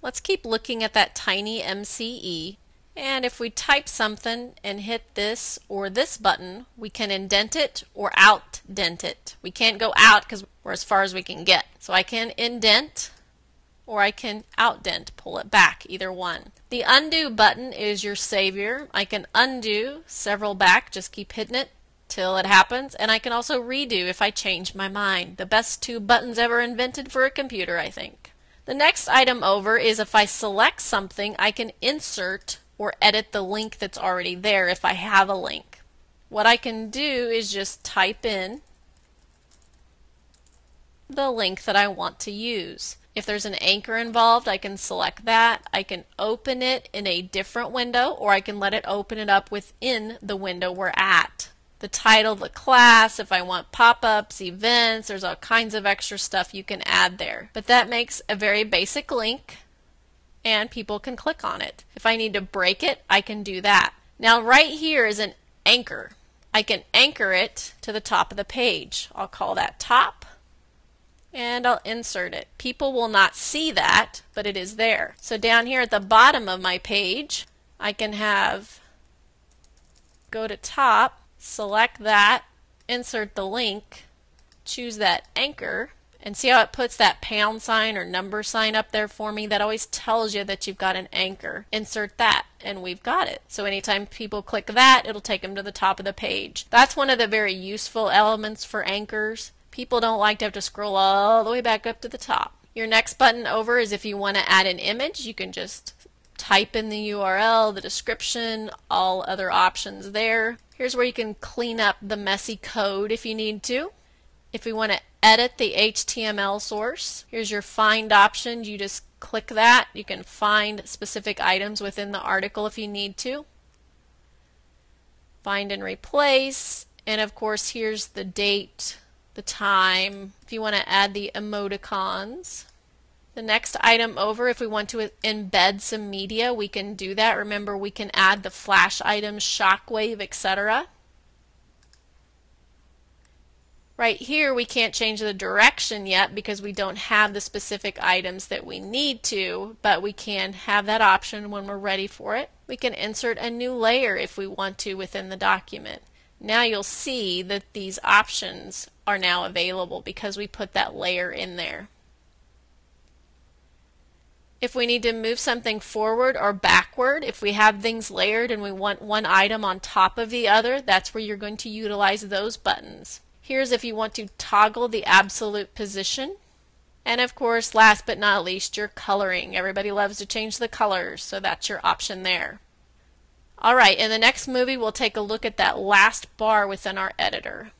Let's keep looking at that Tiny MCE. And if we type something and hit this or this button, we can indent it or outdent it. We can't go out because we're as far as we can get. So I can indent or I can outdent, pull it back, either one. The undo button is your savior. I can undo several back, just keep hitting it till it happens, and I can also redo if I change my mind. The best two buttons ever invented for a computer, I think. The next item over is if I select something, I can insert or edit the link that's already there if I have a link. What I can do is just type in the link that I want to use. If there's an anchor involved, I can select that. I can open it in a different window, or I can let it open it up within the window we're at. The title of the class, if I want pop-ups, events, there's all kinds of extra stuff you can add there. But that makes a very basic link, and people can click on it. If I need to break it, I can do that. Now right here is an anchor. I can anchor it to the top of the page. I'll call that top, and I'll insert it. People will not see that, but it is there. So down here at the bottom of my page, I can have go to top, select that, insert the link, choose that anchor, and see how it puts that pound sign or number sign up there for me? That always tells you that you've got an anchor. Insert that, and we've got it. So anytime people click that, it'll take them to the top of the page. That's one of the very useful elements for anchors. People don't like to have to scroll all the way back up to the top. Your next button over is if you want to add an image. You can just type in the URL, the description, all other options there. Here's where you can clean up the messy code if you need to. If we want to edit the HTML source, here's your find option. You just click that. You can find specific items within the article if you need to. Find and replace. And of course, here's the date, the time, if you want to add the emoticons. The next item over, if we want to embed some media, we can do that. Remember, we can add the flash items, shockwave, etc. Right here, we can't change the direction yet because we don't have the specific items that we need to, but we can have that option when we're ready for it. We can insert a new layer if we want to within the document. Now you'll see that these options are now available because we put that layer in there. If we need to move something forward or backward, if we have things layered and we want one item on top of the other, that's where you're going to utilize those buttons. Here's if you want to toggle the absolute position. And of course, last but not least, your coloring. Everybody loves to change the colors, so that's your option there. Alright, in the next movie we'll take a look at that last bar within our editor.